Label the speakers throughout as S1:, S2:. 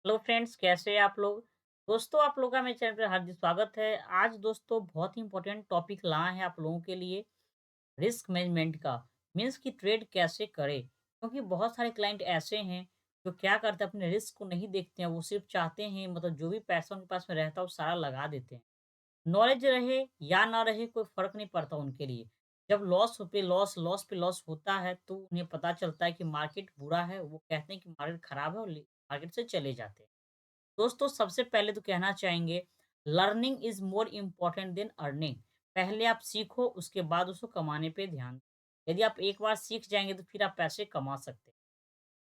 S1: Hello friends, कैसे हैं आप लोग। दोस्तों, आप लोगों का मेरे चैनल पे हार्दिक स्वागत है। आज दोस्तों बहुत ही इंपॉर्टेंट टॉपिक लाए हैं आप लोगों के लिए, रिस्क मैनेजमेंट का। मीन्स कि ट्रेड कैसे करें, क्योंकि बहुत सारे क्लाइंट ऐसे हैं जो क्या करते हैं, अपने रिस्क को नहीं देखते हैं। वो सिर्फ चाहते हैं, मतलब जो भी पैसा उनके पास में रहता है वो सारा लगा देते हैं। नॉलेज रहे या ना रहे कोई फ़र्क नहीं पड़ता उनके लिए। जब लॉस पे लॉस होता है तो उन्हें पता चलता है कि मार्केट बुरा है, वो कहते हैं कि मार्केट खराब है और मार्केट से चले जाते हैं। दोस्तों, सबसे पहले तो कहना चाहेंगे, learning is more important then earning. पहले आप सीखो, उसके बाद उसको कमाने पे ध्यान दो। यदि आप एक बार सीख जाएंगे तो फिर आप पैसे कमा सकते हैं।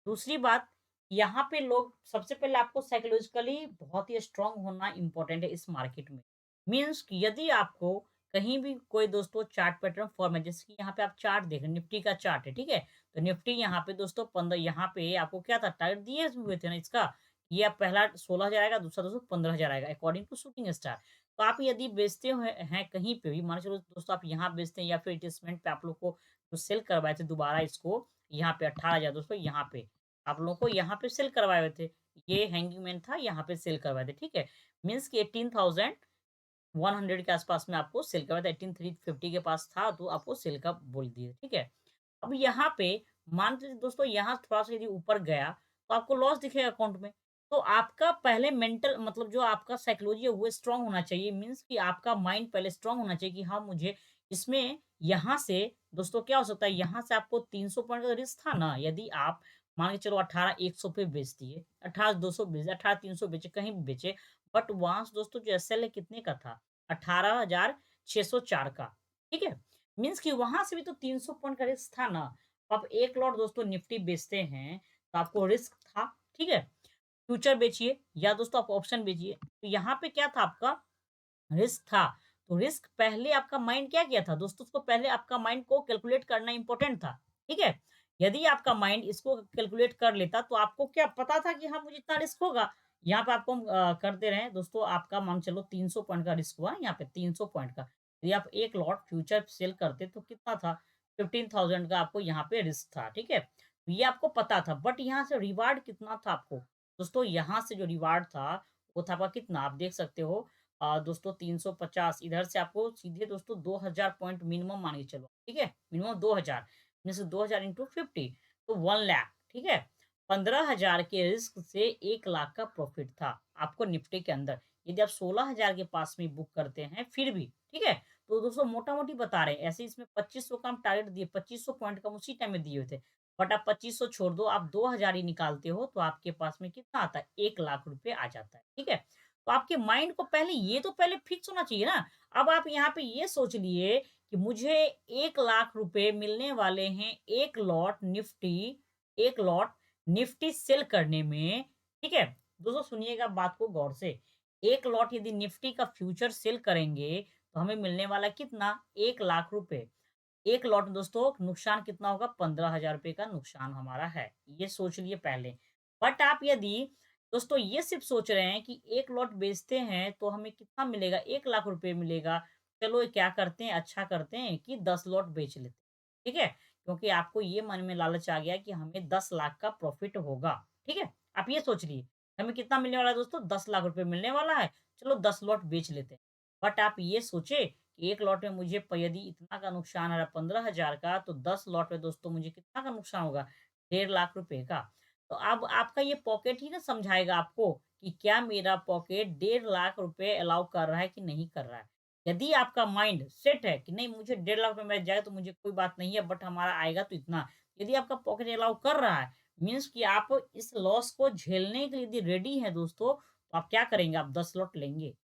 S1: दूसरी बात, यहाँ पे लोग सबसे पहले आपको साइकोलॉजिकली बहुत ही स्ट्रांग होना इम्पोर्टेंट है इस मार्केट में। मीन्स कि यदि आपको कहीं भी कोई दोस्तों चार्ट पैटर्न फॉर्म है, जैसे कि यहाँ पे आप चार्ट देख रहे हैं, निफ्टी का चार्ट है, ठीक है। तो निफ्टी यहाँ पे दोस्तों 15, यहाँ पे आपको क्या था, टारगेट दिए हुए थे ना इसका। ये आप पहला 16,000 आएगा, दूसरा दोस्तों 15,000 आएगा अकॉर्डिंग टू शूटिंग स्टार। तो आप यदि बेचते हैं कहीं पे भी, मान के चलो दोस्तों आप यहाँ बेचते हैं या फिर इन्वेस्टमेंट पे आप लोग को जो सेल करवाए थे दोबारा इसको, यहाँ पे 18,000 दोस्तों, यहाँ पे आप लोगों को यहाँ पे सेल करवाए हुए थे। ये हैंगिंग मैन था, यहाँ पे सेल करवाए थे, ठीक है। मीन्स कि 18,100 के आसपास में आपको सेल करवाया था, 18,350 के पास था तो आपको सेल का बोल दिए, ठीक है। अब यहाँ पे मान लीजिए दोस्तों, यहाँ थोड़ा-सा यदि ऊपर गया तो आपको लॉस दिखेगा अकाउंट में। तो आपका पहले मेंटल, मतलब जो आपका साइकोलॉजी है वो स्ट्रॉन्ग होना चाहिए। मीन्स कि आपका माइंड पहले स्ट्रॉन्ग होना चाहिए कि हाँ, मुझे इसमें यहाँ से दोस्तों क्या हो सकता है, यहाँ से आपको 300 पॉइंट का रिस्क था ना, यदि आप मान के चलो 18,100 पे बेच दिए, 18,200 बेचे, 18,300 बेचे, कहीं भी बेचे, बट वहाँ से दोस्तों जो एसएल है कितने का था? 18,604 का, ठीक है? मीन्स कि वहाँ से भी तो 300 पॉइंट का रिस्क था ना। आप 1 लॉट दोस्तों निफ्टी बेचते हैं, तो आपको रिस्क था, ठीक है? फ्यूचर बेचिए या दोस्तों आप ऑप्शन बेचिए, तो यहाँ पे क्या था आपका? रिस्क था। तो रिस्क पहले आपका माइंड क्या किया था? दोस्तों उसको पहले आपका माइंड को कैलकुलेट करना इम्पोर्टेंट था, ठीक है? यदि आपका माइंड इसको कैलकुलेट कर लेता तो आपको क्या पता था कि हाँ, मुझे इतना रिस्क होगा। यहाँ पे आपको हम कर दे रहे हैं दोस्तों, आपका मान चलो 300 पॉइंट का रिस्क हुआ, यहाँ पे 300 पॉइंट का। यदि आप 1 लॉट फ्यूचर सेल करते तो कितना था? 15,000 का आपको यहाँ पे रिस्क था, ठीक है? तो ये आपको पता था, बट यहाँ से रिवार्ड कितना था आपको? दोस्तों यहाँ से जो रिवार्ड था, वो था आपका कितना? आप देख सकते हो, दोस्तों 350, इधर से आपको सीधे दोस्तों 2,000 पॉइंट मिनिमम मान के चलो, ठीक है? मिनिमम 2,000 में से 2,000 इंटू 50 तो 1 लाख, ठीक है? 15,000 के रिस्क से 1 लाख का प्रॉफिट था आपको निफ्टी के अंदर। यदि आप 16,000 के पास में बुक करते हैं फिर भी, ठीक है? तो दोस्तों मोटा-मोटी बता रहे हैं, ऐसे इसमें 2500 का हम टारगेट दिए, 2500 पॉइंट का हम उसी टाइम में दिए हुए थे। बट आप 2500 छोड़ दो, आप 2,000 ही निकालते हो तो आपके पास में कितना आता है? 1 लाख रुपए आ जाता है, ठीक है? तो आपके माइंड को पहले ये तो पहले फिक्स होना चाहिए ना। अब आप यहाँ पे ये सोच लिए कि मुझे 1 लाख रुपए मिलने वाले हैं 1 लॉट निफ्टी सेल करने में, ठीक है? दोस्तों सुनिएगा बात को गौर से। 1 लॉट यदि निफ्टी का फ्यूचर सेल करेंगे तो हमें मिलने वाला कितना? 1 लाख रुपए। 1 लॉट में दोस्तों नुकसान कितना होगा? 15,000 रुपए का नुकसान हमारा है। ये सोच लिए पहले। बट आप यदि दोस्तों ये सिर्फ़ सोच रहे हैं कि 1 लॉट बेचते हैं तो हमें कितना मिलेगा? 1 लाख रुपए मिलेगा। चलो ये क्या करते हैं, अच्छा करते हैं कि 10 लॉट बेच लेते हैं। ठीक है? क्योंकि आपको ये मन में लालच आ गया कि हमें 10 लाख का प्रॉफ़िट होगा। ठीक है? आप ये सोच लिए। हमें कितना मिलने वाला है दोस्तों? 10 लाख रुपए मिलने वाला है। चलो 10 लॉट बेच लेते हैं। बट आप ये सोचे कि 1 लॉट में मुझे यदि इतना का नुकसान आ रहा है 15,000 का, तो 10 लॉट में दोस्तों मुझे कितना का नुकसान होगा? 1.5 लाख रुपए का। तो अब आपका ये पॉकेट ही ना समझाएगा आपको कि क्या मेरा पॉकेट 1.5 लाख रुपए अलाउ कर रहा है कि नहीं कर रहा है। यदि आपका माइंड सेट है कि नहीं, मुझे 1.5 लाख रुपए मिल जाए तो मुझे कोई बात नहीं है, बट हमारा आएगा तो इतना। यदि आपका पॉकेट अलाउ कर रहा है, मीन्स कि आप इस लॉस को झेलने के लिए यदि रेडी हैं दोस्तों, तो आप क्या करेंगे? आप 10 लॉट लेंगे।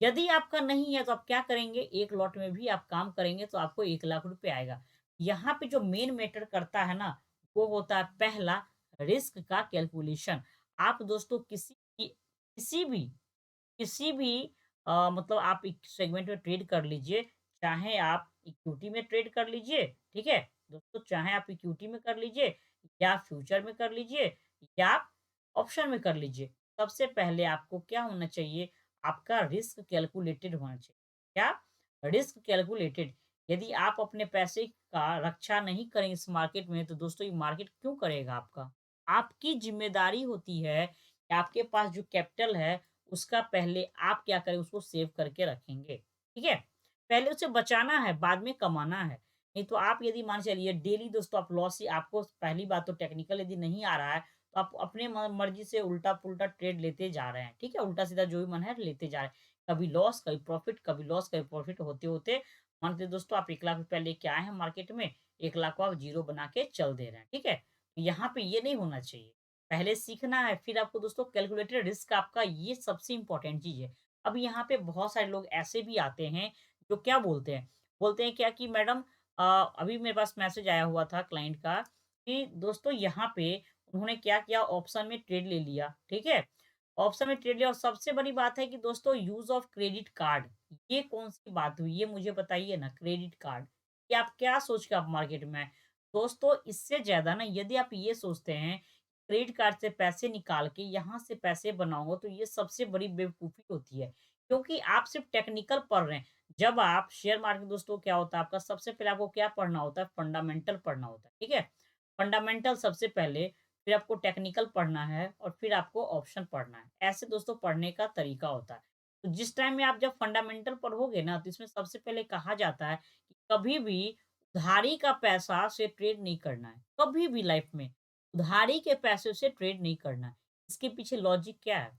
S1: यदि आपका नहीं है तो आप क्या करेंगे? 1 लॉट में भी आप काम करेंगे तो आपको 1 लाख रुपए आएगा। यहाँ पे जो मेन मैटर करता है ना, वो होता है पहला, रिस्क का कैलकुलेशन। आप दोस्तों किसी भी किसी भी मतलब आप एक सेगमेंट में ट्रेड कर लीजिए, चाहे आप इक्विटी में ट्रेड कर लीजिए, ठीक है? दोस्तों चाहे आप इक्विटी में कर लीजिए या फ्यूचर में कर लीजिए या आप ऑप्शन में कर लीजिए। सबसे पहले आपको क्या होना चाहिए? आपका रिस्क कैलकुलेटेड होना चाहिए। क्या? Risk calculated. यदि आप अपने पैसे का रक्षा नहीं करेंगे इस मार्केट में, तो दोस्तों ये मार्केट क्यों करेगा आपका? आपकी ज़िम्मेदारी होती है कि आपके पास जो कैपिटल है, उसका पहले आप क्या करें, उसको सेव करके रखेंगे, ठीक है? पहले उसे बचाना है, बाद में कमाना है। नहीं तो आप यदि मान चलिए डेली दोस्तों आप लॉस ही आपको पहली बात तो टेक्निकल यदि नहीं आ रहा है, तो आप अपने मर्ज़ी से उल्टा-पुल्टा ट्रेड लेते जा रहे हैं, ठीक है? उल्टा-सीधा जो भी मन है लेते जा रहे हैं। कभी लॉस, कभी प्रॉफ़िट, कभी लॉस, कभी प्रॉफ़िट होते-होते मान के दोस्तों आप 1 लाख रुपया लेके आए हैं मार्केट में, 1 लाख को आप ज़ीरो बना के चल दे रहे हैं, ठीक है? यहाँ पे ये नहीं होना चाहिए। पहले सीखना है, फिर आपको दोस्तों कैलकुलेटेड रिस्क आपका ये सबसे इम्पोर्टेंट चीज़ है। अब यहाँ पे बहुत सारे लोग ऐसे भी आते हैं, जो क्या बोलते हैं क्या कि मैडम अभी मेरे पास मैसेज आया हुआ था क्लाइंट का कि दोस्तों यहाँ पे उन्होंने क्या किया ऑप्शन में ट्रेड ले लिया, ठीक है? ऑप्शन में ट्रेड लिया और सबसे बड़ी बात है कि दोस्तों यूज़ ऑफ क्रेडिट कार्ड, ये कौन-सी बात हुई? ये मुझे बताइए ना क्रेडिट कार्ड, ये आप क्या सोच के आप मार्केट में आए? दोस्तों इससे ज़्यादा ना यदि आप ये सोचते हैं, क्रेडिट कार्ड से पैसे निकाल के यहाँ से पैसे बनाऊँगा तो ये सबसे बड़ी बेवकूफ़ी होती है। क्योंकि आप सिर्फ़ टेक्निकल पढ़ रहे हैं। जब आप शेयर मार्केट दोस्तों क्या होता है आपका सबसे पहले आपको क्या पढ़ना होता है? फंडामेंटल पढ़ना होता है, ठीक है? फंडामेंटल सबसे पहले, फिर आपको टेक्निकल पढ़ना है और फिर आपको ऑप्शन पढ़ना है। ऐसे दोस्तों पढ़ने का तरीका होता है। तो जिस टाइम में आप जब फंडामेंटल पढ़ोगे ना, तो इसमें सबसे पहले कहा जाता है कि कभी भी उधारी का पैसा से ट्रेड नहीं करना है, कभी भी लाइफ में। उधारी के पैसे से ट्रेड नहीं करना है। इसके पीछे लॉजिक क्या है?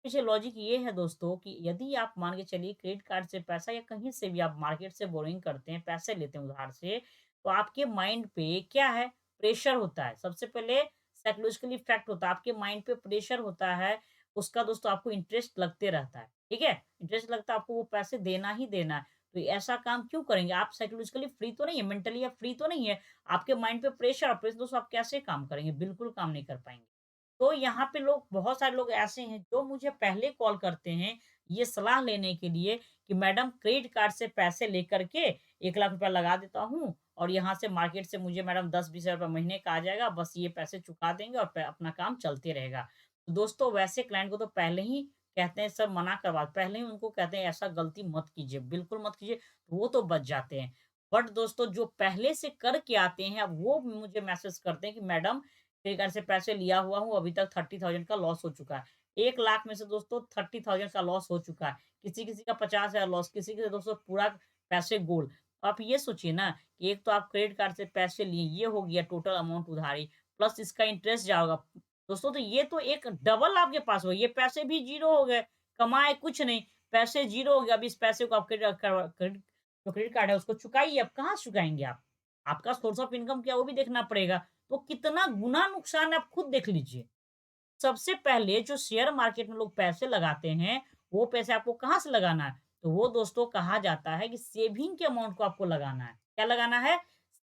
S1: पीछे लॉजिक ये है दोस्तों कि यदि आप मान के चलिए क्रेडिट कार्ड से पैसा या कहीं से भी आप मार्केट से बोरोइंग करते हैं, पैसे लेते हैं उधार से, तो आपके माइंड पे क्या है? प्रेशर होता है। सबसे पहले साइकोलॉजिकली इफेक्ट होता है, आपके माइंड पे प्रेशर होता है, उसका दोस्तों आपको इंटरेस्ट लगते रहता है, ठीक है? इंटरेस्ट लगता है आपको वो पैसे देना ही देना है। तो ऐसा काम क्यों करेंगे? आप साइकोलॉजिकली फ्री तो नहीं है, मेंटली आप फ्री तो नहीं है। आपके माइंड पे प्रेशर और प्रेशर दोस्तों आप कैसे काम करेंगे? बिल्कुल काम नहीं कर पाएँगे। तो यहाँ पे लोग बहुत सारे लोग ऐसे हैं जो मुझे पहले कॉल करते हैं, ये सलाह लेने के लिए कि मैडम क्रेडिट कार्ड से पैसे लेकर के 1 लाख रुपया लगा देता हूँ और यहाँ से मार्केट से मुझे मैडम 10-20 हज़ार रुपए महीने का आ जाएगा, बस ये पैसे चुका देंगे और प अपना काम चलते रहेगा। तो दोस्तों वैसे क्लाइंट को तो पहले ही कहते हैं सर मना करवा पहले ही उनको कहते हैं ऐसा गलती मत कीजिए, बिल्कुल मत कीजिए, वो तो बच जाते हैं। बट दोस्तों जो पहले से करके आते हैं, अब वो मुझे मैसेज करते हैं कि मैडम क्रेडिट कार्ड से पैसे लिया हुआ हूँ, अभी तक 30,000 का लॉस हो चुका है। 1 लाख में से दोस्तों 30,000 का लॉस हो चुका है। किसी-किसी का 50,000 लॉस, किसी के दोस्तों पूरा पैसे गोल। आप ये सोचिए ना कि एक तो आप क्रेडिट कार्ड से पैसे लिए, ये हो गया टोटल अमाउंट उधारी, प्लस इसका इंटरेस्ट जाएगा। दोस्तों तो ये तो एक डबल आपके पास हो, ये पैसे भी ज़ीरो हो गए, कमाए कुछ नहीं, पैसे ज़ीरो हो गए। अब इस पैसे को आप जो क्रेडिट कार्ड है उसको चुकाइए, अब कहाँ से चुकाएँगे आप? आपका सोर्स ऑफ इनकम क्या है वो भी देखना पड़ेगा। तो कितना गुना नुकसान है आप खुद देख लीजिए। सबसे पहले जो शेयर मार्केट में लोग पैसे लगाते हैं, वो पैसे आपको कहाँ से लगाना है? तो वो दोस्तों कहा जाता है कि सेविंग के अमाउंट को आपको लगाना है। क्या लगाना है?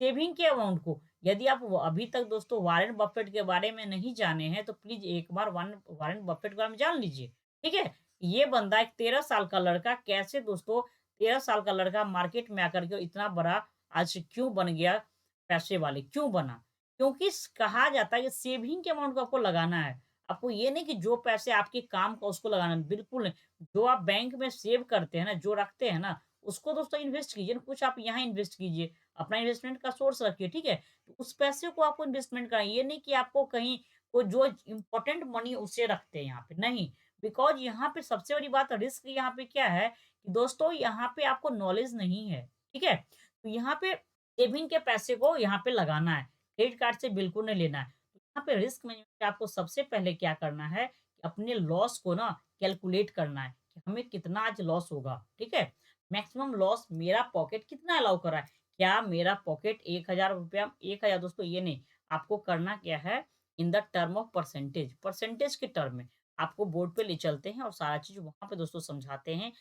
S1: सेविंग के अमाउंट को। यदि आप व अभी तक दोस्तों वॉरेन बफेट के बारे में नहीं जाने हैं, तो प्लीज़ एक बार वन वॉरेन बफेट के बारे में जान लीजिए। ठीक है? ये बंदा एक 13 साल का लड़का कैसे दोस्तों 13 साल का लड़का मार्केट में आकर के इतना बड़ा आज क्यों बन गया पैसे वाले, क्यों बना? क्योंकि स कहा जाता है कि सेविंग के अमाउंट को आपको लगाना है। आपको ये नहीं कि जो पैसे आपके काम का उसको लगाना है, बिल्कुल नहीं। जो आप बैंक में सेव करते हैं ना, जो रखते हैं ना, उसको दोस्तों इन्वेस्ट कीजिए ना, कुछ आप यहाँ इन्वेस्ट कीजिए। अपना इन्वेस्टमेंट का सोर्स रखिए, ठीक है? तो उस पैसे को आपको इन्वेस्टमेंट करना है, ये नहीं कि आपको कहीं वो जो इम्पोर्टेंट मनी उसे रखते हैं यहाँ पे, नहीं। बिकॉज़ यहाँ पे सबसे बड़ी बात रिस्क यहाँ पे क्या है कि दोस्तों यहाँ पे आपको नॉलेज नहीं है, ठीक है? तो यहाँ पे सेविंग के पैसे को यहाँ पे लगाना है, क्रेडिट कार्ड से बिल्कुल नहीं लेना है। यहाँ पे रिस्क मैनेजमेंट आपको सबसे पहले क्या करना है कि अपने लॉस को ना कैलकुलेट करना है कि हमें कितना आज लॉस होगा, ठीक है? मैक्सिमम लॉस मेरा पॉकेट कितना अलाउ कर रहा है? क्या मेरा पॉकेट ₹1000 1000 दोस्तों ये नहीं, आपको करना क्या है in the term of percentage, percentage के टर्म में आपको बोर्ड पे ले चलते हैं और सारा चीज़ वहाँ पे दोस्तों समझाते हैं,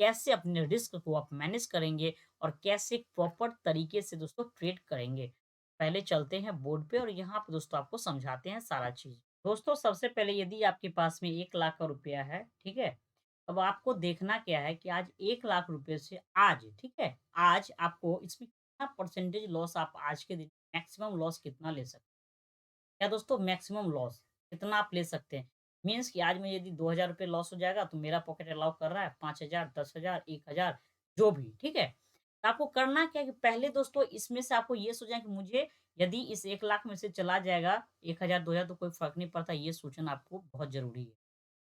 S1: कैसे अपने रिस्क को आप मैनेज करेंगे और कैसे प्रॉपर तरीके से दोस्तों ट्रेड करेंगे। पहले चलते हैं बोर्ड पे और यहाँ पे दोस्तों आपको समझाते हैं सारा चीज़। दोस्तों सबसे पहले यदि आपके पास में 1 लाख का रुपया है, ठीक है? अब आपको देखना क्या है कि आज 1 लाख रुपए से आज, ठीक है? आज आपको इसमें कितना परसेंटेज लॉस आप आज के दिन मैक्सिमम लॉस कितना ले सकते हैं? क्या दोस्तों मैक्सिमम लॉस कितना आप ले सकते हैं? मीन्स कि आज में यदि ₹2000 लॉस हो जाएगा तो मेरा पॉकेट अलाउ कर रहा है 5000, 10,000, 1000 जो भी, ठीक है? तो आपको करना क्या है कि पहले दोस्तों इसमें से आपको ये सोचना है कि मुझे यदि इस 1 लाख में से चला जाएगा 1000 2000 तो कोई फ़र्क नहीं पड़ता, ये सोचना आपको बहुत ज़रूरी है।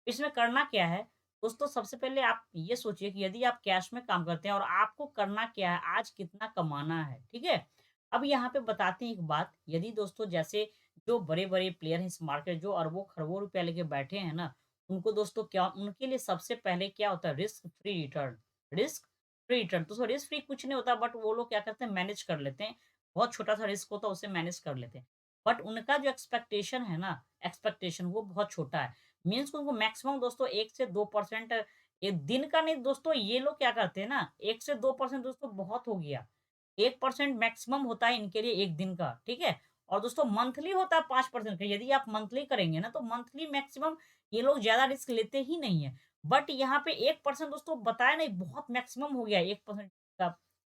S1: इसमें करना क्या है? दोस्तों सबसे पहले आप ये सोचिए कि यदि आप कैश में काम करते हैं और आपको करना क्या है, आज कितना कमाना है, ठीक है? अब यहाँ पे बताते हैं एक बात, यदि दोस्तों जैसे जो बड़े-बड़े प्लेयर हैं इस मार्केट जो अरबों-खरबों रुपया लेके बैठे हैं ना, उनको दोस्तों क्या उनके लिए सबसे पहले क्या होता है risk free return, risk free return. दोस्तों रिस्क फ्री कुछ नहीं होता बट वो लोग क्या करते हैं मैनेज कर लेते हैं। बहुत छोटा-सा रिस्क होता है उसे मैनेज कर लेते हैं। बट उनका जो एक्सपेक्टेशन है ना, एक्सपेक्टेशन वो बहुत छोटा है। मीन्स उनको मैक्सिमम दोस्तों 1 से 2% ये दिन का नहीं दोस्तों ये लोग क्या करते हैं ना 1 से 2% दोस्तों बहुत हो गया। 1% मैक्सिमम होता है इनके लिए 1 दिन का, ठीक है? और दोस्तों मंथली होता है 5% का, यदि आप मंथली करेंगे ना तो मंथली मैक्सिमम ये लोग ज़्यादा रिस्क लेते ही नहीं है। बट यहाँ पे 1% दोस्तों बताया नहीं बहुत मैक्सिमम हो गया 1% का,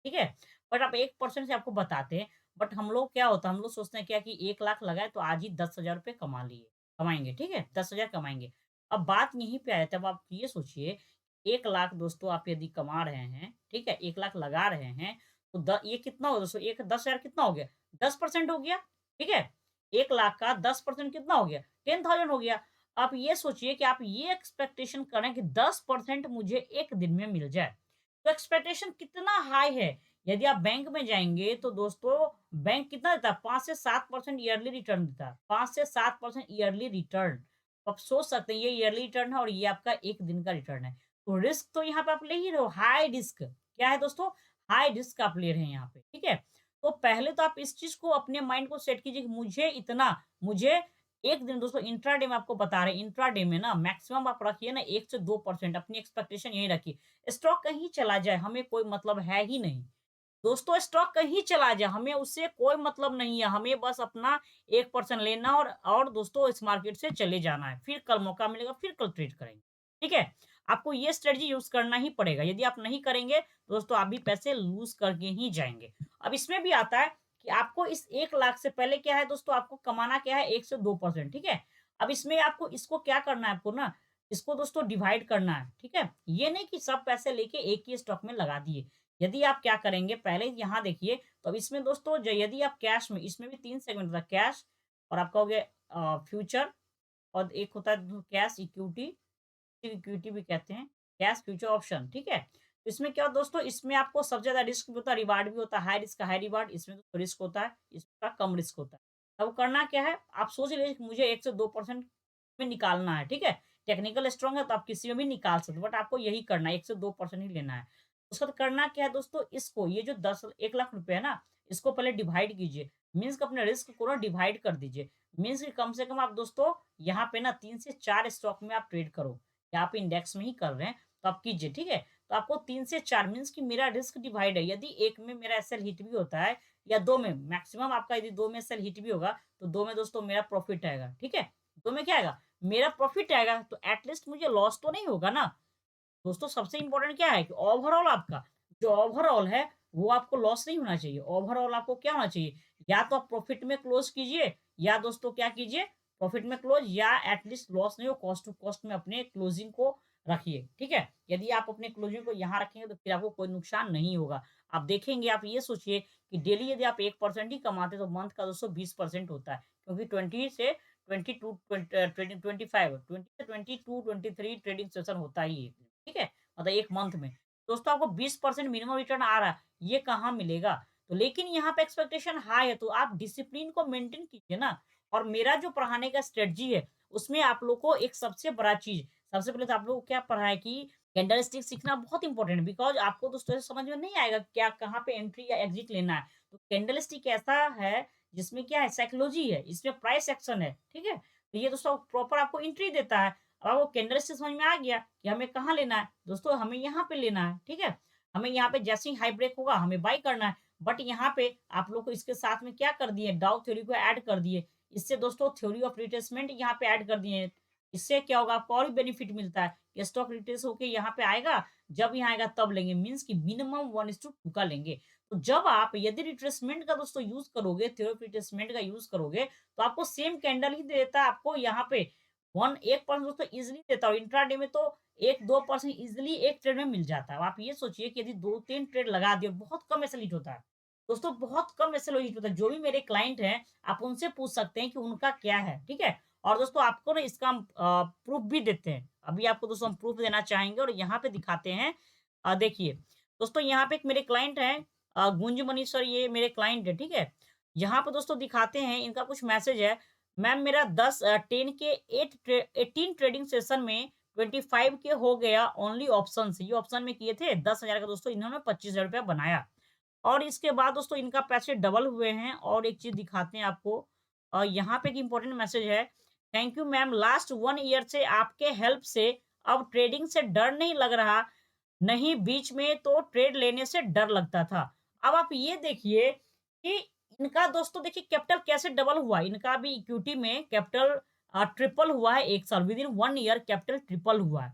S1: ठीक है? बट आप 1% से आपको बताते हैं, बट हम लोग क्या होता है, हम लोग सोचते हैं क्या कि 1 लाख लगाए तो आज ही 10,000 रुपए कमा लिए, कमाएँगे, ठीक है? 10,000 कमाएँगे। अब बात यहीं पे आ जाता है, अब आप ये सोचिए 1 लाख दोस्तों आप यदि कमा रहे हैं, ठीक है? 1 लाख लगा रहे हैं तो ये कितना हुआ दोस्तों? एक 10,000 कितना हो गया? 10% हो गया, ठीक है? 1 लाख का 10% कितना हो गया? 10,000 हो गया। आप ये सोचिए कि आप ये एक्सपेक्टेशन करें कि 10% मुझे 1 दिन में मिल जाए। तो एक्सपेक्टेशन कितना हाई है। यदि आप बैंक में जाएँगे तो दोस्तों बैंक कितना देता है? 5 से 7% ईयरली रिटर्न देता है। 5 से 7% ईयरली रिटर्न। तो आप सोच सकते हैं ये ईयरली रिटर्न है और ये आपका 1 दिन का रिटर्न है। तो रिस्क तो यहाँ पे आप ले ही रहे हो, हाई रिस्क। क्या है दोस्तों? हाई रिस्क आप ले रहे हैं यहाँ पे, ठीक है? तो पहले तो आप इस चीज़ को अपने माइंड को सेट कीजिए कि मुझे 1 दिन दोस्तों इंट्राडे में आपको बता रहे हैं, इंट्राडे में ना मैक्सिमम आप रखिए ना 1 से 2% अपनी एक्सपेक्टेशन यही रखिए। स्टॉक कहीं चला जाए, हमें कोई मतलब है ही नहीं। दोस्तों स्टॉक कहीं चला जाए, हमें उससे कोई मतलब नहीं है, हमें बस अपना 1% लेना और दोस्तों इस मार्केट से चले जाना है। फिर कल मौका मिलेगा, फिर कल ट्रेड करेंगे, ठीक है? आपको ये स्ट्रेटजी यूज़ करना ही पड़ेगा, यदि आप नहीं करेंगे, तो दोस्तों आप भी पैसे लूज़ करके ही जाएँगे। अब इसमें भी आता है कि आपको इस 1 लाख से पहले क्या है दोस्तों, आपको कमाना क्या है 1 से 2%, ठीक है? अब इसमें आपको इसको क्या करना है आपको ना, इसको दोस्तों डिवाइड करना है, ठीक है? ये नहीं कि सब पैसे लेके एक ही स्टॉक में लगा दिए। यदि आप क्या करेंगे पहले यहाँ देखिए, तो अब इसमें दोस्तों यदि आप कैश में इसमें भी 3 सेगमेंट होता है कैश और आपका हो गया फ्यूचर और एक होता है कैश इक्विटी, इक्विटी भी कहते हैं, कैश फ्यूचर ऑप्शन, ठीक है? तो इसमें क्या होता है दोस्तों, इसमें आपको सबसे ज़्यादा रिस्क भी होता है, रिवार्ड भी होता है, हाई रिस्क, हाई रिवार्ड, इसमें तो रिस्क होता है, इसका कम रिस्क होता है। अब करना क्या है, आप सोच लीजिए कि मुझे 1 से 2% में निकालना है, ठीक है? टेक्निकल स्ट्रांग है तो आप किसी में भी निकाल सकते हो, बट आपको यही करना है, 1 से 2% ही लेना है। उसके बाद करना क्या है दोस्तों, इसको ये जो 1 लाख रुपए है ना, इसको पहले डिवाइड कीजिए, मीन्स कि अपने रिस्क को ना डिवाइड कर दीजिए। मीन्स कि कम से कम आप दोस्तों यहाँ पे ना 3 से 4 स्टॉक में आप ट्रेड करो। या आप इंडेक्स में ही कर रहे हैं, तो आप कीजिए, ठीक है? तो आपको 3 से 4 मीन्स कि मेरा रिस्क डिवाइड है, यदि 1 में मेरा एसएल हिट भी होता है या 2 में, मैक्सिमम आपका यदि 2 में एसएल हिट भी होगा, तो 2 में दोस्तों मेरा प्रॉफिट आएगा, ठीक है? 2 में क्या आएगा? मेरा प्रॉफिट आएगा, तो एट लीस्ट मुझे लॉस तो नहीं होगा ना। दोस्तों सबसे इम्पोर्टेंट क्या है कि ओवरऑल आपका जो ओवरऑल है, वो आपको लॉस नहीं होना चाहिए। ओवरऑल आपको क्या होना चाहिए? या तो आप प्रॉफिट में क्लोज़ कीजिए या दोस्तों क्या कीजिए, प्रॉफिट में क्लोज़ या एट लीस्ट लॉस नहीं हो, कॉस्ट टू कॉस्ट में अपने क्लोजिंग को रखिए, ठीक है? यदि आप अपने क्लोजिंग को यहाँ रखेंगे तो फिर आपको कोई नुकसान नहीं होगा। आप देखेंगे, आप ये सोचिए कि डेली यदि आप 1% ही कमाते हैं तो मंथ का दोस्तों 20% होता है। क्योंकि 20 से 22 25 20 से 22 23 ट्रेडिंग सेशन होता ही है, ठीक है? मतलब 1 मंथ में। दोस्तों आपको 20% मिनिमम रिटर्न आ रहा है, ये कहाँ मिलेगा? तो लेकिन यहाँ पे एक्सपेक्टेशन हाई है, तो आप डिसिप्लिन को मेंटेन कीजिए ना। और मेरा जो पढ़ाने का स्ट्रेटजी है, उसमें आप लोग को एक सबसे बड़ा चीज़, सबसे पहले तो आप लोगों को क्या पढ़ा है कि कैंडलस्टिक सीखना बहुत इंपॉर्टेंट है, बिकॉज़ आपको दोस्तों ऐसे समझ में नहीं आएगा क्या कहाँ पे एंट्री या एग्ज़िट लेना है। तो कैंडलस्टिक ऐसा है जिसमें क्या है साइकोलॉजी है, इसमें प्राइस एक्शन है, ठीक है? तो ये दोस्तों प्रॉपर आपको एंट्री देता है। अब वो कैंडलस्टिक समझ में आ गया कि हमें कहाँ लेना है, दोस्तों हमें यहाँ पे लेना है, ठीक है? हमें यहाँ पे जैसे ही हाई ब्रेक होगा हमें बाय करना है। बट यहाँ पे आप लोग को इसके साथ में क्या कर दिए, डाउ थ्योरी को ऐड कर दिए। इससे दोस्तों थ्योरी ऑफ रिट्रेसमेंट यहाँ पे ऐड कर दिए हैं। इससे क्या होगा, आपको और भी बेनिफिट मिलता है कि स्टॉक रिट्रेस होके यहाँ पे आएगा, जब यहाँ आएगा तब लेंगे, मीन्स कि मिनिमम 1:2 का लेंगे। तो जब आप यदि रिट्रेसमेंट का दोस्तों यूज़ करोगे, थ्योरी ऑफ रिट्रेसमेंट का यूज़ करोगे, तो आपको सेम कैंडल ही दे देता है आपको यहाँ पे 1% दोस्तों ईज़िली देता हूँ। इंट्राडे में तो 1-2% ईज़िली एक ट्रेड में मिल जाता है। अब आप ये सोचिए कि यदि 2-3 ट्रेड लगा दिए, बहुत कम ऐसे लीड होता है। दोस्तों बहुत कम ऐसे लीड होता है। जो भी मेरे क्लाइंट हैं, आप उनसे पूछ सकते हैं कि उनका क्या है, ठीक है? और दोस्तों आपको ना इसका हम प्रूफ़ भी देते हैं। अभी आपको दोस्तों हम प्रूफ़ देना चाहेंगे और यहाँ पे दिखाते हैं। देखिए, दोस्तों यहाँ पे एक मेरे क्लाइंट हैं गुंज मनी सर, ये मेरे क्लाइंट हैं, ठीक है? यहाँ पे दोस्तों दिखाते हैं, इनका कुछ मैसेज है। मैम मेरा 10 के 18 ट्रेडिंग सेशन में 25 के हो गया ओनली ऑप्शन से। ये ऑप्शन में किए थे 10,000 का, दोस्तों इन्होंने 25,000 रुपया बनाया। और इसके बाद दोस्तों इनका पैसे डबल हुए हैं। और एक चीज़ दिखाते हैं आपको। यहाँ पे एक इम्पोर्टेंट मैसेज है। Thank you ma'am, last 1 year से आपके हेल्प से अब ट्रेडिंग से डर नहीं लग रहा। नहीं, बीच में तो ट्रेड लेने से डर लगता था। अब आप ये देखिए कि इनका दोस्तों देखिए कैपिटल कैसे डबल हुआ। इनका भी इक्विटी में कैपिटल ट्रिपल हुआ है 1 साल, विदिन 1 ईयर कैपिटल ट्रिपल हुआ है।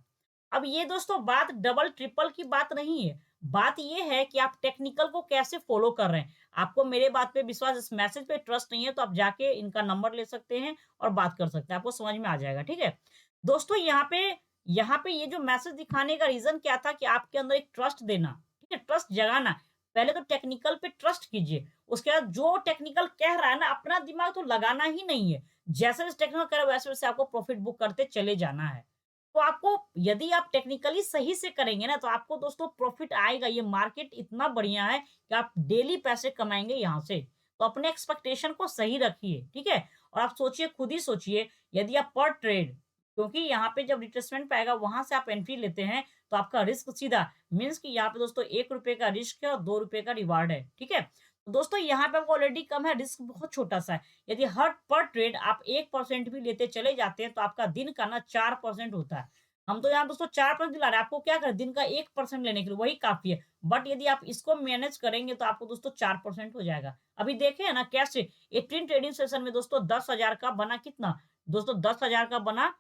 S1: अब ये दोस्तों बात डबल ट्रिपल की बात नहीं है। बात ये है कि आप टेक्निकल को कैसे फॉलो कर रहे हैं। आपको मेरे बात पे विश्वास, इस मैसेज पे ट्रस्ट नहीं है तो आप जाके इनका नंबर ले सकते हैं और बात कर सकते हैं। आपको समझ में आ जाएगा, ठीक है? दोस्तों यहाँ पे ये जो मैसेज दिखाने का रीज़न क्या था कि आपके अंदर एक ट्रस्ट देना, ठीक है? ट्रस्ट जगाना। पहले तो टेक्निकल पे ट्रस्ट कीजिए। उसके बाद जो टेक्निकल कह रहा है ना, अपना दिमाग तो लगाना ही नहीं है। जैसे-जैसे टेक्निकल कह रहा है वैसे-वैसे आपको प्रॉफिट बुक करते चले जाना है। तो आपको, यदि आप टेक्निकली सही से करेंगे ना, तो आपको दोस्तों प्रॉफिट आएगा। ये मार्केट इतना बढ़िया है कि आप डेली पैसे कमाएँगे यहाँ से। तो अपने एक्सपेक्टेशन को सही रखिए, ठीक है? और आप सोचिए, खुद ही सोचिए, यदि आप पर ट्रेड, क्योंकि यहाँ पे जब रिट्रेसमेंट पे आएगा वहाँ से आप एंट्री लेते हैं, तो आपका रिस्क सीधा मीन्स कि यहाँ पे दोस्तों ₹1 का रिस्क है और ₹2 का रिवार्ड है, ठीक है? तो दोस्तों यहाँ पे आपको ऑलरेडी कम है, रिस्क बहुत छोटा-सा है। यदि हर पर ट्रेड आप 1% भी लेते चले जाते हैं, तो आपका दिन का ना 4% होता है। हम तो यहाँ दोस्तों 4% दिला रहे हैं, आपको क्या करें, दिन का 1% लेने के लिए वही काफ़ी है। बट यदि आप इसको मैनेज करेंगे तो आपको दोस्तों 4% हो जाएगा। अभी देखे हैं ना कैसे 18 ट्रेडिंग सेशन में दोस्तों 10,000 का बना कितना? दोस्तों 10,000 का बना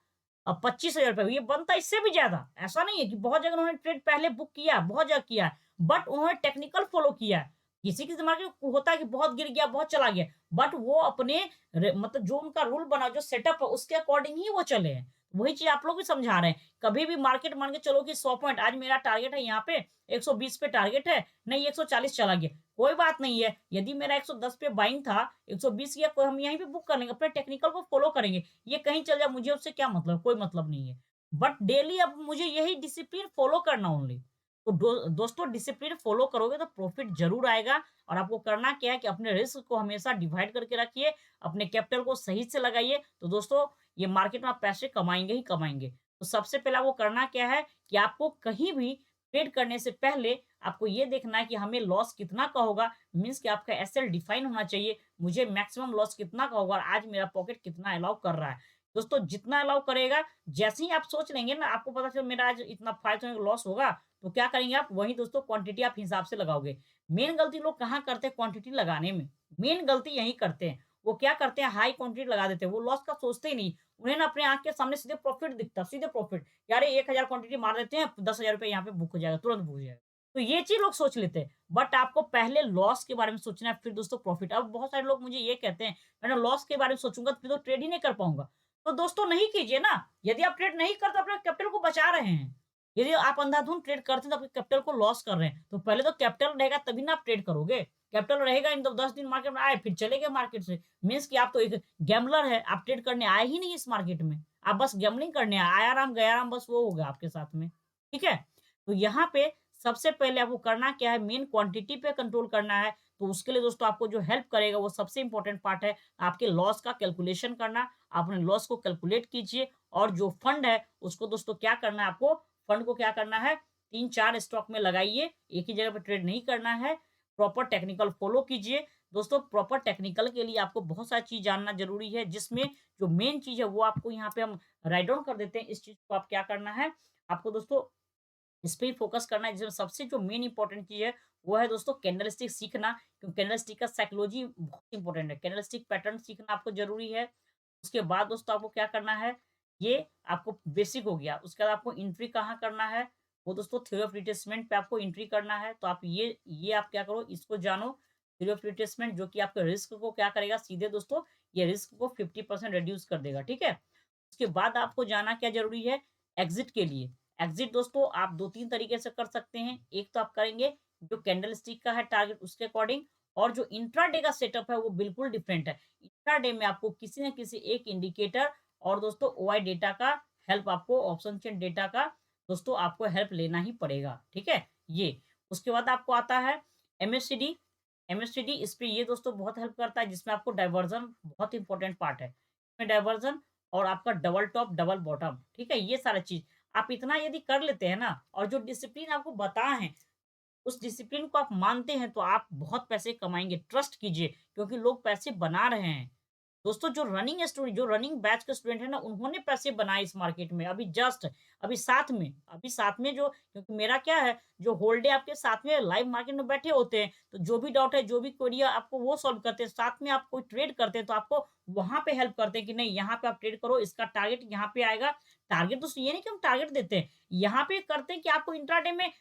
S1: 25,000 रुपए, ये बनता इससे भी ज़्यादा। ऐसा नहीं है कि बहुत जगह उन्होंने ट्रेड पहले बुक किया, बहुत जगह किया है, बट उन्होंने टेक्निकल फ़ॉलो किया है। किसी-किसी दिमाग में होता है कि बहुत गिर गया, बहुत चला गया, बट वो अपने मतलब जो उनका रूल बना, जो सेटअप है, उसके अकॉर्डिंग ही वो चले हैं। वही चीज़ आप लोग भी समझा रहे हैं। कभी भी मार्केट मान के चलो कि 100 पॉइंट, आज मेरा टारगेट है यहाँ पे 120 पे टारगेट है, नहीं 140 चला गया, कोई बात नहीं है। यदि मेरा 110 पे बाइंग था, 120 किया, कोई हम यहीं पे बुक कर लेंगे, अपने टेक्निकल को फ़ॉलो करेंगे। ये कहीं चल जाए, मुझे उससे क्या मतलब, कोई मतलब नहीं है। बट डेली अब मुझे यही डिसिप्लिन फ़ॉलो करना ओनली। तो दोस्तों डिसिप्लिन फ़ॉलो करोगे तो प्रॉफ़िट ज़रूर आएगा। और आपको करना क्या है कि अपने रिस्क को हमेशा डिवाइड करके रखिए, अपने कैपिटल को सही से लगाइए, तो दोस्तों ये मार्केट में आप पैसे कमाएँगे ही कमाएँगे। तो सबसे पहले आपको करना क्या है कि आपको कहीं भी ट्रेड करने से पहले आपको ये देखना है कि हमें लॉस कितना का होगा, मीन्स कि आपका एसएल डिफाइन होना चाहिए। मुझे मैक्सिमम लॉस कितना का होगा और आज मेरा पॉकेट कितना अलाउ कर रहा है। दोस्तों जितना अलाउ करेगा, जैसे ही आप सोच लेंगे ना, आपको पता चला मेरा आज इतना 500 का लॉस होगा, तो क्या करेंगे आप, वही दोस्तों क्वांटिटी आप हिसाब से लगाओगे। मेन गलती लोग कहाँ करते हैं क्वांटिटी लगाने में, मेन गलती यही करते हैं। वो क्या करते हैं, हाई क्वांटिटी लगा देते हैं, वो लॉस का सोचते ही नहीं। उन्हें ना अपने आँख के सामने सीधे प्रॉफिट दिखता है, सीधे प्रॉफिट। यार 1,000 क्वांटिटी मार देते हैं, 10,000 रुपए यहाँ पे बुक हो जाएगा, तुरंत बुक हो जाएगा। तो ये चीज़ लोग सोच लेते हैं, बट आपको पहले लॉस के बारे में सोचना है, फिर दोस्तों प्रॉफिट। अब बहुत सारे लोग मुझे ये कहते हैं, मैंने लॉस के बारे में सोचूँगा तो फिर तो ट्रेड ही नहीं कर पाऊँगा। तो दोस्तों नहीं कीजिए ना, यदि आप ट्रेड नहीं करते, अपने कैपिटल को बचा रहे हैं। यदि आप अंधाधुंध ट्रेड करते हैं तो अपने कैपिटल को लॉस कर रहे हैं। तो पहले तो कैपिटल रहेगा तभी ना आप ट्रेड करोगे। कैपिटल रहेगा नहीं तो 10 दिन मार्केट में आए फिर चले गए मार्केट से। मीन्स कि आप तो एक गैम्बलर है, आप ट्रेड करने आए ही नहीं इस मार्केट में। आप बस गैम्बलिंग करने आए, आया राम गया राम, बस वो हो गया आपके साथ में। ठीक है? तो यहाँ पे सबसे पहले आपको करना क्या है, मेन क्वांटिटी पे कंट्रोल करना है। तो उसके लिए दोस्तों आपको जो हेल्प करेगा वो सबसे इम्पोर्टेंट पार्ट है आपके लॉस का कैलकुलेशन करना। आप अपने लॉस को कैलकुलेट कीजिए और जो फंड है उसको दोस्तों क्या करना है आपको, फंड को क्या करना है, 3-4 स्टॉक में लगाइए, एक ही जगह पे ट्रेड नहीं करना है। प्रॉपर टेक्निकल फॉलो कीजिए। दोस्तों प्रॉपर टेक्निकल के लिए आपको बहुत सारी चीज़ जानना ज़रूरी है, जिसमें जो मेन चीज़ है वो आपको यहाँ पे हम राइट डाउन कर देते हैं। इस चीज़ को आप क्या करना है, आपको दोस्तों इस पे ही फ़ोकस करना है। जिसमें सबसे जो मेन इम्पोर्टेंट चीज़ है, वो है दोस्तों कैंडलस्टिक सीखना, क्योंकि कैंडलस्टिक का साइकोलॉजी बहुत इम्पोर्टेंट है। कैंडलस्टिक पैटर्न सीखना आपको ज़रूरी है। उसके बाद दोस्तों आपको क्या करना है, ये आपको बेसिक हो गया। उसके बाद आपको एंट्री कहाँ करना है, वो दोस्तों थ्योरी ऑफ रिट्रेसमेंट पे आपको एंट्री करना है। तो आप ये आप क्या करो, इसको जानो, थ्योरी ऑफ रिट्रेसमेंट जो कि आपके रिस्क को क्या करेगा, सीधे दोस्तों ये रिस्क को 50% रिड्यूस कर देगा, ठीक है? उसके बाद आपको जाना क्या ज़रूरी है, एग्ज़िट के लिए। एग्ज़िट दोस्तों आप 2-3 तरीके से कर सकते हैं। एक तो आप करेंगे जो कैंडलस्टिक का है टारगेट उसके अकॉर्डिंग, और जो इंट्राडे का सेटअप है वो बिल्कुल डिफरेंट है। इंट्राडे में आपको किसी न किसी एक इंडिकेटर और दोस्तों ओआई डेटा का हेल्प, आपको ऑप्शन चेन डेटा का दोस्तों आपको हेल्प लेना ही पड़ेगा, ठीक है? ये। उसके बाद आपको आता है एमएससीडी। एमएससीडी इस पे ये दोस्तों बहुत हेल्प करता है, जिसमें आपको डायवर्जन बहुत इंपॉर्टेंट पार्ट है। इसमें डायवर्जन और आपका डबल टॉप, डबल बॉटम, ठीक है? ये सारा चीज़ आप इतना यदि कर लेते हैं ना, और जो डिसिप्लिन आपको बताए हैं उस डिसिप्लिन को आप मानते हैं, तो आप बहुत पैसे कमाएँगे, ट्रस्ट कीजिए, क्योंकि लोग पैसे बना रहे हैं। दोस्तों जो रनिंग बैच के स्टूडेंट हैं ना, उन्होंने पैसे बनाए इस मार्केट में अभी जस्ट, अभी साथ में जो, क्योंकि मेरा क्या है, जो होल डे आपके साथ में लाइव मार्केट में बैठे होते हैं, तो जो भी डाउट है, जो भी क्वेरी है आपको वो सॉल्व करते हैं। साथ में आप कोई ट्रेड करते हैं, तो आपको वहाँ पे हेल्प करते हैं कि नहीं यहाँ पे आप ट्रेड करो, इसका टारगेट यहाँ पे आएगा। टारगेट दोस्तों ये नहीं कि हम टारगेट देते हैं, यहाँ पे करते हैं कि आपको इंट्राडे में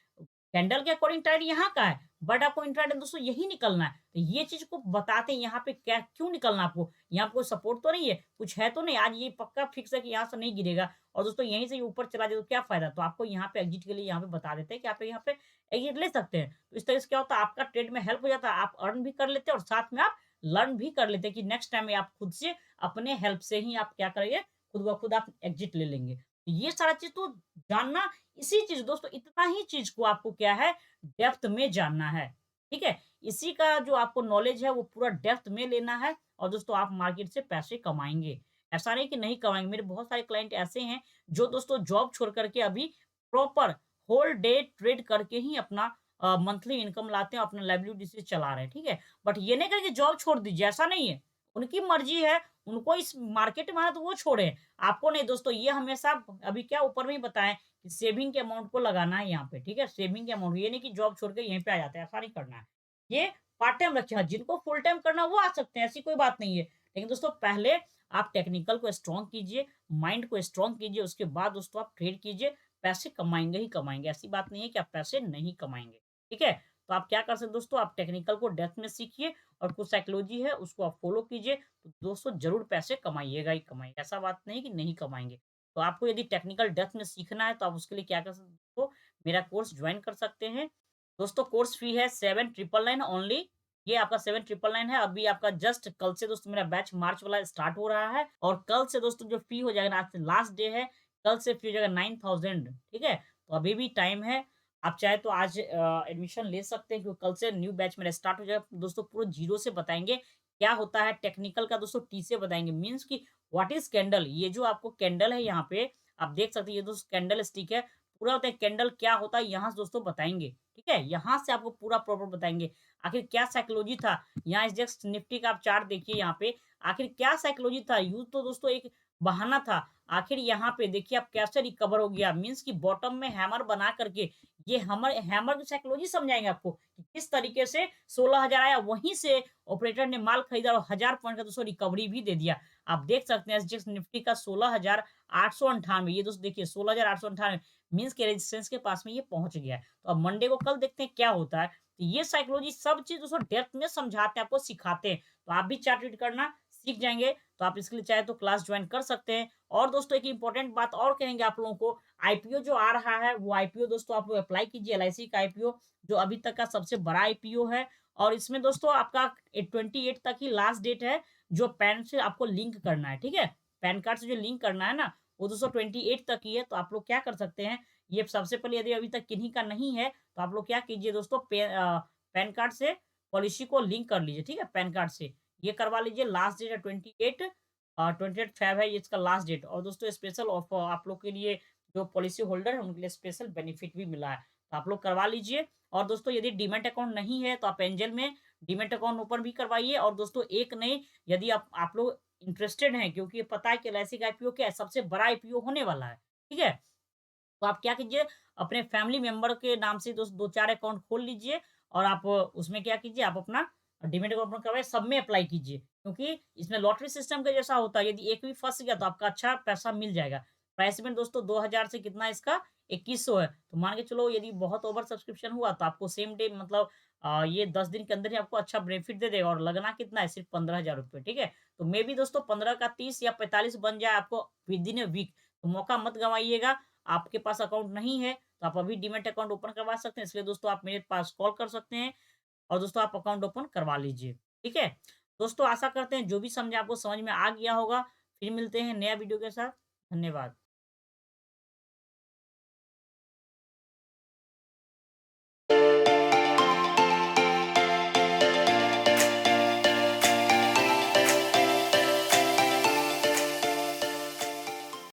S1: कैंडल के अकॉर्डिंग ट्रेड यहाँ का है, बट आपको इंट्राडे दोस्तों यही निकलना है। तो ये चीज़ को बताते हैं यहाँ पे क्या क्यों निकलना है आपको। यहाँ पे कोई सपोर्ट तो नहीं है, कुछ है तो नहीं, आज ये पक्का फिक्स है कि यहाँ से नहीं गिरेगा और दोस्तों यहीं से ये ऊपर चला जाए तो क्या फ़ायदा? तो आपको यहाँ पे एग्ज़िट के लिए यहाँ पे बता देते हैं कि आप यहाँ पे एग्ज़िट ले सकते हैं। तो इस तरह से क्या होता है, आपका ट्रेड में हेल्प हो जाता है, आप अर्न भी कर लेते हैं और साथ में आप लर्न भी कर लेते हैं कि नेक्स्ट टाइम में आप खुद से अपने हेल्प से ही आप क्या करेंगे, खुद ब खुद आप एग्ज़िट ले लेंगे। ये सारा चीज़ तो जानना, इसी चीज़ दोस्तों इतना ही चीज़ को आपको क्या है, डेप्थ में जानना है, ठीक है? इसी का जो आपको नॉलेज है वो पूरा डेप्थ में लेना है और दोस्तों आप मार्केट से पैसे कमाएँगे। ऐसा नहीं कि नहीं कमाएँगे, मेरे बहुत सारे क्लाइंट ऐसे हैं जो दोस्तों जॉब छोड़ कर के अभी प्रॉपर होल डे ट्रेड करके ही अपना मंथली इनकम लाते हैं, अपना लाइवलीहुड से चला रहे हैं, ठीक है? बट ये नहीं कहेंगे जॉब छोड़ दीजिए, ऐसा नहीं है। उनकी मर्ज़ी है, उनको इस मार्केट में आना है तो वो छोड़ें, आपको नहीं दोस्तों। ये हमेशा अभी क्या ऊपर में ही बताएँ कि सेविंग के अमाउंट को लगाना है यहाँ पे, ठीक है? सेविंग के अमाउंट, ये नहीं कि जॉब छोड़ के यहीं पे आ जाते हैं, ऐसा नहीं करना है। ये पार्ट टाइम रखिए, हाँ, जिनको फुल टाइम करना है वो आ सकते हैं, ऐसी कोई बात नहीं है। लेकिन दोस्तों पहले आप टेक्निकल को स्ट्रॉन्ग कीजिए, माइंड को स्ट्रॉन्ग कीजिए, उसके बाद दोस्तों आप ट्रेड कीजिए, पैसे कमाएँगे ही कमाएँगे। ऐसी बात नहीं है कि आप पैसे नहीं कमाएँगे, ठीक है? तो आप क्या कर सकते हैं दोस्तों, आप टेक्निकल को डेप्थ में सीखिए और कुछ साइकोलॉजी है उसको आप फॉलो कीजिए, तो दोस्तों ज़रूर पैसे कमाइएगा ही कमाइएगा। ऐसा बात नहीं कि नहीं कमाएँगे। तो आपको यदि टेक्निकल डेप्थ में सीखना है तो आप उसके लिए क्या कर सकते हैं, तो मेरा कोर्स जॉइन कर सकते हैं। दोस्तों कोर्स फी है 7,999 ओनली। ये आपका 7,999 है। अभी आपका जस्ट कल से दोस्तों मेरा बैच मार्च वाला स्टार्ट हो रहा है और कल से दोस्तों जो फी हो जाएगा ना, आज से लास्ट डे है, कल से फी हो जाएगा 9,000, ठीक है? तो अभी भी टाइम है। आप चाहे तो आज एडमिशन ले सकते हैं, क्योंकि कल से न्यू बैच मेरा स्टार्ट हो जाएगा। दोस्तों पूरा ज़ीरो से बताएँगे, क्या होता है टेक्निकल का दोस्तों टी से बताएँगे, मीन्स कि व्हाट इज़ कैंडल? ये जो आपको कैंडल है यहाँ पे, आप देख सकते हैं ये दोस्तों कैंडल स्टिक है। पूरा होता है कैंडल क्या होता है यहाँ से दोस्तों बताएँगे, ठीक है? यहाँ से आपको पूरा प्रॉपर बताएँगे। आखिर क्या साइकोलॉजी था? यहाँ एसजीएक्स निफ्टी का आप चार्ट देखिए यहाँ पे, आखिर क्या साइकोलॉजी था? यूँ तो दोस्तों एक बहाना था। आखिर यहाँ पे देखिए आप कैसे रिकवर हो गया, मीन्स कि बॉटम में हैमर बना करके ये हमर हैमर की साइकोलॉजी समझाएँगे आपको कि किस तरीके से 16,000 आया, वहीं से ऑपरेटर ने माल खरीदा और 1000 पॉइंट का दोस्तों रिकवरी भी दे दिया। आप देख सकते हैं एसजीएक्स निफ्टी का 16,898, ये दोस्तों देखिए 16,898 मीन्स के रेजिस्टेंस के पास में ये पहुँच गया है। तो अब मंडे को कल देखते हैं क्या होता है। तो ये साइकोलॉजी सब चीज़ दोस्तों डेप्थ में समझाते हैं, आपको सिखाते हैं। तो आप भी चार्ट रीड करना सीख जाएँगे, तो आप इसके लिए चाहे तो क्लास जॉइन कर सकते हैं। और दोस्तों एक इम्पोर्टेंट बात और कहेंगे आप लोगों को, आईपीओ जो आ रहा है, वो आईपीओ दोस्तों आप लोग अप्लाई कीजिए, एलआईसी का आईपीओ, जो अभी तक का सबसे बड़ा आईपीओ है। और इसमें दोस्तों आपका 28 तक ही लास्ट डेट है, जो पैन से आपको लिंक करना है, ठीक है? पैन कार्ड से जो लिंक करना है ना, वो दोस्तों 28 तक ही है। तो आप लोग क्या कर सकते हैं, ये सबसे पहले यदि अभी तक किन्हीं का नहीं है, तो आप लोग क्या कीजिए दोस्तों, पैन कार्ड से पॉलिसी को लिंक कर लीजिए, ठीक है? पैन कार्ड से ये करवा लीजिए। लास्ट डेट है 28 फ़ेब है ये इसका लास्ट डेट। और दोस्तों स्पेशल ऑफ़र आप लोग के लिए, जो पॉलिसी होल्डर है उनके लिए स्पेशल बेनिफिट भी मिला है, तो आप लोग करवा लीजिए। और दोस्तों यदि डीमैट अकाउंट नहीं है तो आप एंजल में डीमैट अकाउंट ओपन भी करवाइए। और दोस्तों एक नहीं, यदि आप लोग इंटरेस्टेड हैं, क्योंकि पता है कि एलआईसी का आईपीओ क्या है, सबसे बड़ा आईपीओ होने वाला है, ठीक है? तो आप क्या कीजिए, अपने फैमिली मेंबर के नाम से 2-4 अकाउंट खोल लीजिए और आप उसमें क्या कीजिए, आप अपना डीमैट अकाउंट ओपन करवाइए, सब में अप्लाई कीजिए। क्योंकि इसमें लॉटरी सिस्टम के जैसा होता है, यदि एक भी फँस गया तो आपका अच्छा पैसा मिल जाएगा। प्राइस में दोस्तों 2000 से कितना है इसका, 2100 है। तो मान के चलो यदि बहुत ओवर सब्सक्रिप्शन हुआ तो आपको सेम डे मतलब ये 10 दिन के अंदर ही आपको अच्छा बेनिफिट दे देगा, और लगना कितना है, सिर्फ़ ₹15,000, ठीक है? तो मे बी दोस्तों 15 का 30 या 45 बन जाए आपको विदिन अ वीक। तो मौका मत गँवाइएगा। आपके पास अकाउंट नहीं है, तो आप अभी डीमैट अकाउंट ओपन करवा सकते हैं। इसलिए दोस्तों आप मेरे पास कॉल कर सकते हैं और दोस्तों आप अकाउंट ओपन करवा लीजिए। ठीक है? दोस्तों आशा करते हैं जो भी समझा आपको समझ में आ गया होगा। फिर मिलते हैं नया वीडियो के साथ। धन्यवाद।